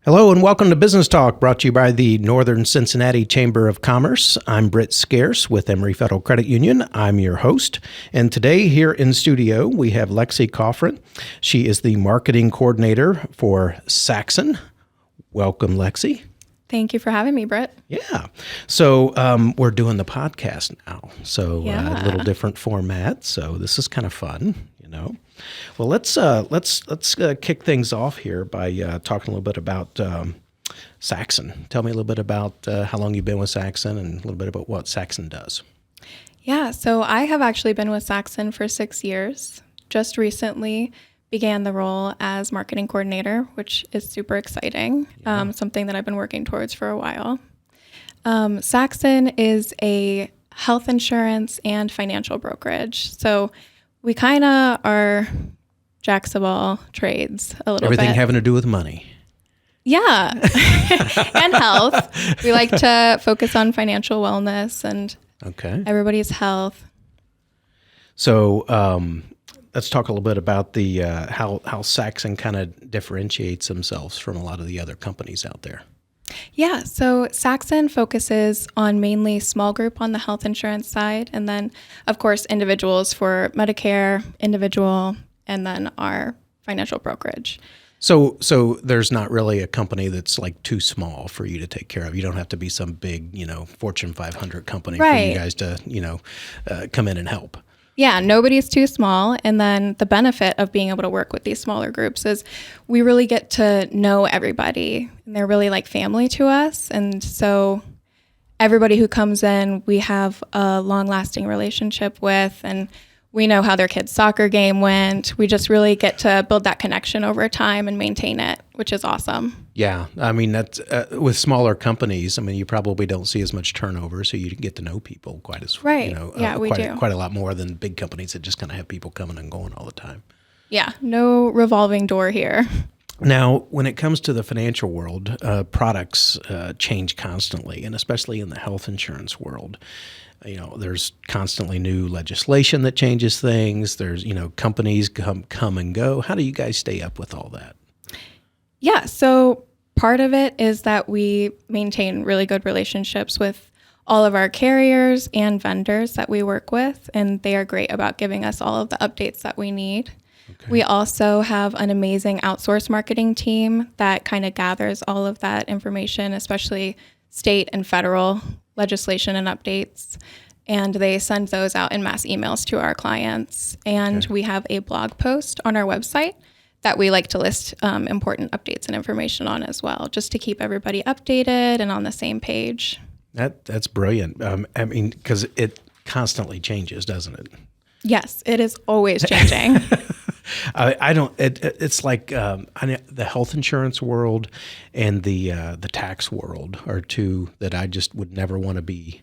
Hello and welcome to Business Talk, brought to you by the Northern Cincinnati Chamber of Commerce. I'm Britt Scarce with Emory Federal Credit Union. I'm your host. And today here in studio, we have Lexi Coffrin. She is the marketing coordinator for Saxon. Welcome, Lexi. Thank you for having me, Britt. Yeah. So we're doing the podcast now. So a little different format. So this is kind of fun, you know. Well, let's kick things off here by talking a little bit about Saxon. Tell me a little bit about how long you've been with Saxon and a little bit about what Saxon does. Yeah, so I have actually been with Saxon for 6 years. Just recently began the role as marketing coordinator, which is super exciting, something that I've been working towards for a while. Saxon is a health insurance and financial brokerage. So we kind of are jacks of all trades a little bit. Everything having to do with money. Yeah. And health. We like to focus on financial wellness and everybody's health. So let's talk a little bit about the how Saxon kind of differentiates themselves from a lot of the other companies out there. Yeah, so Saxon focuses on mainly small group on the health insurance side, and then, of course, individuals for Medicare, individual, and then our financial brokerage. So there's not really a company that's like too small for you to take care of. You don't have to be some big, Fortune 500 company for you guys to, come in and help. Yeah, nobody's too small. And then the benefit of being able to work with these smaller groups is we really get to know everybody. And they're really like family to us. And so everybody who comes in, we have a long-lasting relationship with, and we know how their kid's soccer game went. We just really get to build that connection over time and maintain it, which is awesome. Yeah. I mean, that's with smaller companies, you probably don't see as much turnover, so you get to know people quite as, we do. Quite a lot more than big companies that just kind of have people coming and going all the time. Yeah. No revolving door here. Now, when it comes to the financial world, products change constantly, and especially in the health insurance world. There's constantly new legislation that changes things. There's, companies come and go. How do you guys stay up with all that? Yeah, so part of it is that we maintain really good relationships with all of our carriers and vendors that we work with, and they are great about giving us all of the updates that we need. Okay. We also have an amazing outsourced marketing team that kind of gathers all of that information, especially state and federal legislation and updates, and they send those out in mass emails to our clients. And we have a blog post on our website that we like to list important updates and information on as well, just to keep everybody updated and on the same page. That's brilliant. Because it constantly changes, doesn't it? Yes, it is always changing. It's like the health insurance world and the tax world are two that I just would never want to be,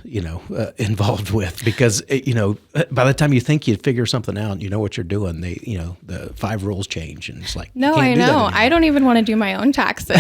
involved with, because by the time you think you figure something out, you know what you're doing, the 5 rules change, and it's like, no, I know. I don't even want to do my own taxes,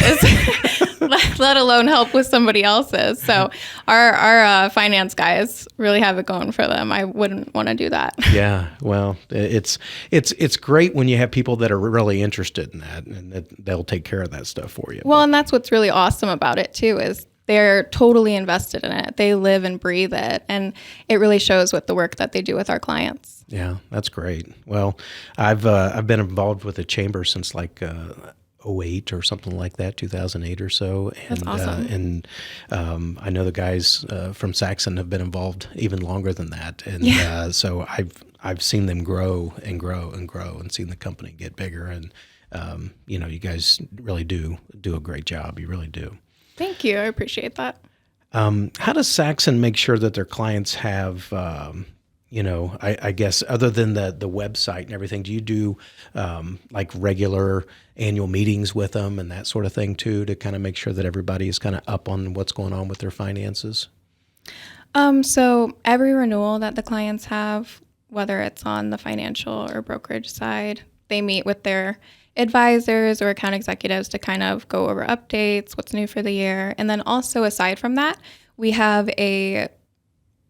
let alone help with somebody else's. So our finance guys really have it going for them. I wouldn't want to do that. Yeah, well, it's great when you have people that are really interested in that, and that they'll take care of that stuff for you. Well, and that's what's really awesome about it too, is they're totally invested in it. They live and breathe it, and it really shows with the work that they do with our clients. Yeah, that's great. Well, I've been involved with the chamber since like 2008 or something like that, 2008 or so. And, that's awesome. I know the guys from Saxon have been involved even longer than that, and so I've seen them grow and grow and grow, and seen the company get bigger. And you guys really do a great job. You really do. Thank you. I appreciate that. How does Saxon make sure that their clients have, I guess, other than the website and everything, do you do like regular annual meetings with them and that sort of thing too, to kind of make sure that everybody is kind of up on what's going on with their finances? So every renewal that the clients have, whether it's on the financial or brokerage side, they meet with their advisors or account executives to kind of go over updates, what's new for the year. And then also, aside from that, we have a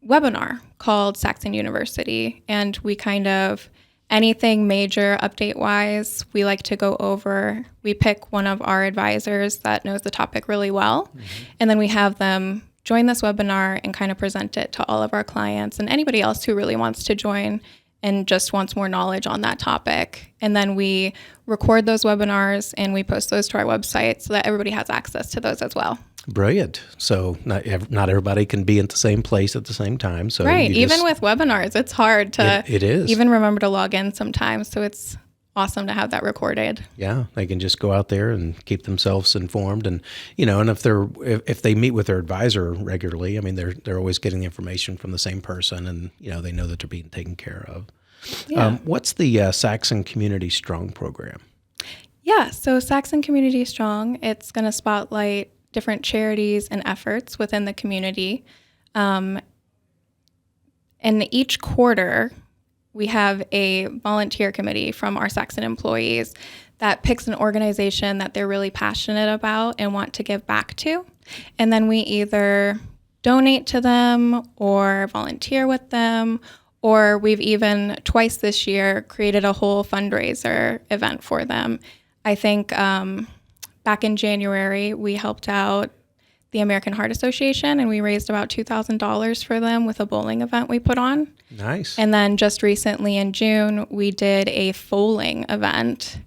webinar called Saxon University, and we kind of anything major update-wise, we like to go over. We pick one of our advisors that knows the topic really well, and then we have them join this webinar and kind of present it to all of our clients and anybody else who really wants to join and just wants more knowledge on that topic. And then we record those webinars and we post those to our website so that everybody has access to those as well. Brilliant. So not everybody can be at the same place at the same time. So right. Even with webinars, it's hard to it is. even remember to log in sometimes. So it's awesome to have that recorded. Yeah, they can just go out there and keep themselves informed, and and if they meet with their advisor regularly, I mean they're always getting the information from the same person, and they know that they're being taken care of. Yeah. What's the Saxon Community Strong program? Yeah, so Saxon Community Strong, it's going to spotlight different charities and efforts within the community, and each quarter we have a volunteer committee from our Saxon employees that picks an organization that they're really passionate about and want to give back to. And then we either donate to them or volunteer with them, or we've even twice this year created a whole fundraiser event for them. I think back in January, we helped out the American Heart Association, and we raised about $2,000 for them with a bowling event we put on. Nice. And then just recently in June, we did a foaling event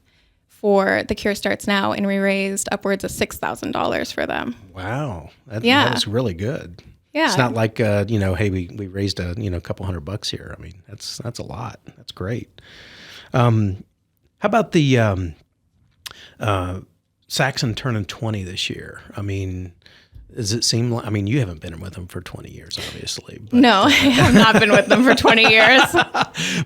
for The Cure Starts Now, and we raised upwards of $6,000 for them. Wow. That is really good. Yeah. It's not like, hey, we raised a couple $100 here. I mean, that's a lot. That's great. How about the Saxon turning 20 this year? I mean, does it seem like, you haven't been with them for 20 years, obviously. But, no, I have not been with them for 20 years.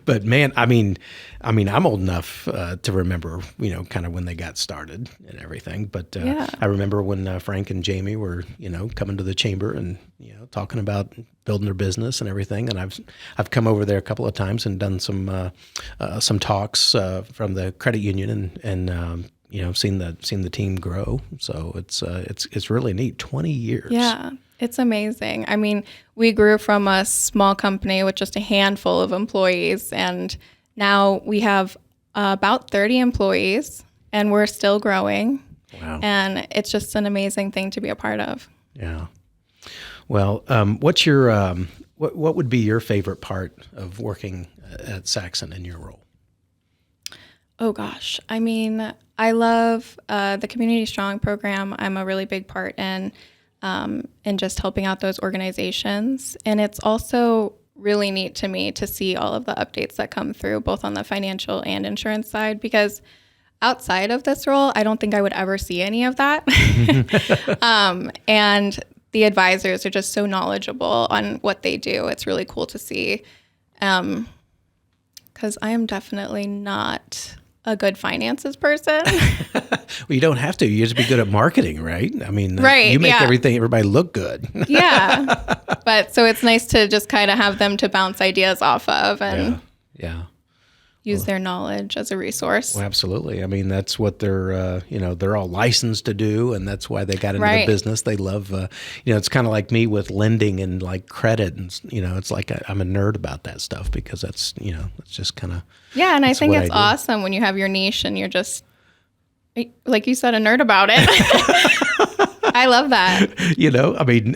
But man, I'm old enough to remember, kind of when they got started and everything. But I remember when Frank and Jamie were, coming to the chamber and, talking about building their business and everything. And I've come over there a couple of times and done some talks from the credit union and seen the team grow. So it's really neat. 20 years. Yeah, it's amazing. I mean, we grew from a small company with just a handful of employees, and now we have about 30 employees, and we're still growing. Wow. And it's just an amazing thing to be a part of. Yeah. Well, what's your what would be your favorite part of working at Saxon in your role? Oh gosh, I love the Community Strong program. I'm a really big part in just helping out those organizations. And it's also really neat to me to see all of the updates that come through, both on the financial and insurance side, because outside of this role, I don't think I would ever see any of that. And the advisors are just so knowledgeable on what they do. It's really cool to see, because I am definitely not a good finances person. Well, you don't have to. You just be good at marketing, right? Right, you make everybody look good. Yeah. But so it's nice to just kind of have them to bounce ideas off of and use their knowledge as a resource. Well, absolutely. That's what they're all licensed to do, and that's why they got into the business. They love, it's kind of like me with lending and like credit, and it's like I'm a nerd about that stuff because that's, it's just kind of. Yeah, and I think it's awesome when you have your niche and you're just, like you said, a nerd about it. I love that.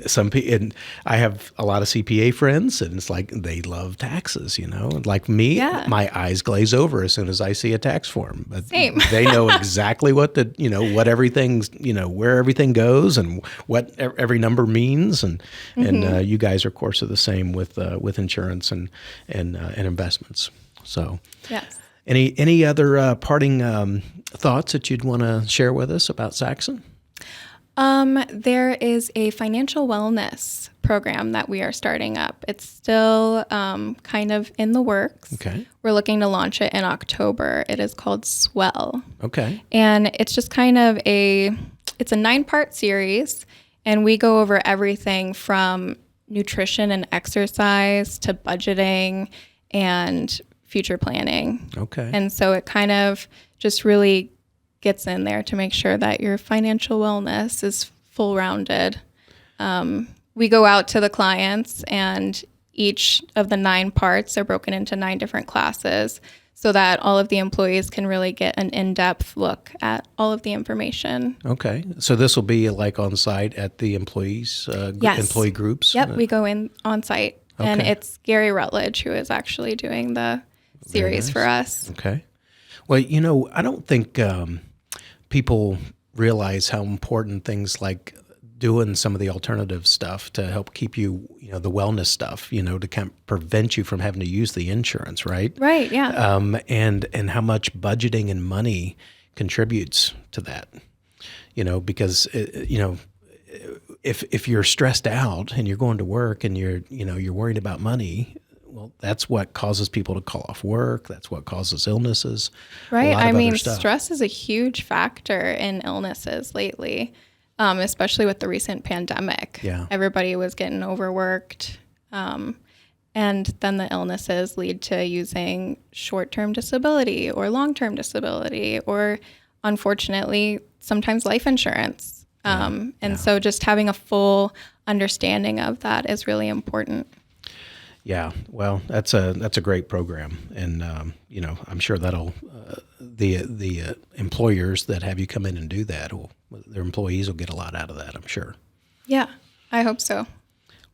Some people, and I have a lot of CPA friends, and it's like they love taxes, Like me, my eyes glaze over as soon as I see a tax form. But Same. They know exactly what what everything's, where everything goes and what every number means. And you guys, of course, are the same with insurance and investments. So, yes. Any other parting thoughts that you'd want to share with us about Saxon? There is a financial wellness program that we are starting up. It's still kind of in the works. Okay. We're looking to launch it in October. It is called Swell. Okay. And it's just kind of it's a 9-part series, and we go over everything from nutrition and exercise to budgeting and future planning. Okay. And so it kind of just really gets in there to make sure that your financial wellness is full-rounded. We go out to the clients, and each of the 9 parts are broken into 9 different classes. so that all of the employees can really get an in-depth look at all of the information. Okay. So this will be like on site at the employees, Yes. employee groups? Yep, we go in on site. And Okay. it's Gary Rutledge who is actually doing the series for us. Okay. Well, I don't think people realize how important things like doing some of the alternative stuff to help keep you, the wellness stuff, to kind of prevent you from having to use the insurance, right? Right, yeah. And how much budgeting and money contributes to that, because, if you're stressed out and you're going to work and you're worried about money, well, that's what causes people to call off work. That's what causes illnesses. Right. I mean, stress is a huge factor in illnesses lately, especially with the recent pandemic. Yeah. Everybody was getting overworked. And then the illnesses lead to using short-term disability or long-term disability or, unfortunately, sometimes life insurance. So just having a full understanding of that is really important. Yeah, well, that's a great program, and I'm sure that'll the employers that have you come in and do that, their employees will get a lot out of that, I'm sure. Yeah, I hope so.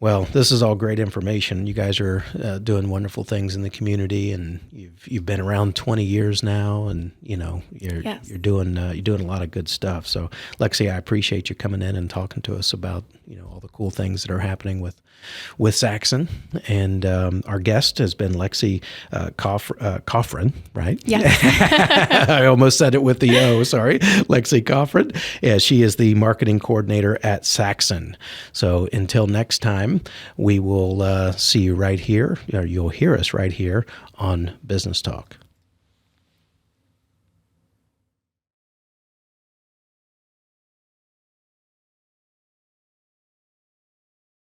Well, this is all great information. You guys are doing wonderful things in the community, and you've been around 20 years now, and you're doing a lot of good stuff. So, Lexi, I appreciate you coming in and talking to us about all the cool things that are happening with Saxon. And our guest has been Lexi Coffrin, right? Yes. I almost said it with the O. Sorry, Lexi Coffrin. Yeah, she is the marketing coordinator at Saxon. So until next time, we will see you right here, or you'll hear us right here on Business Talk.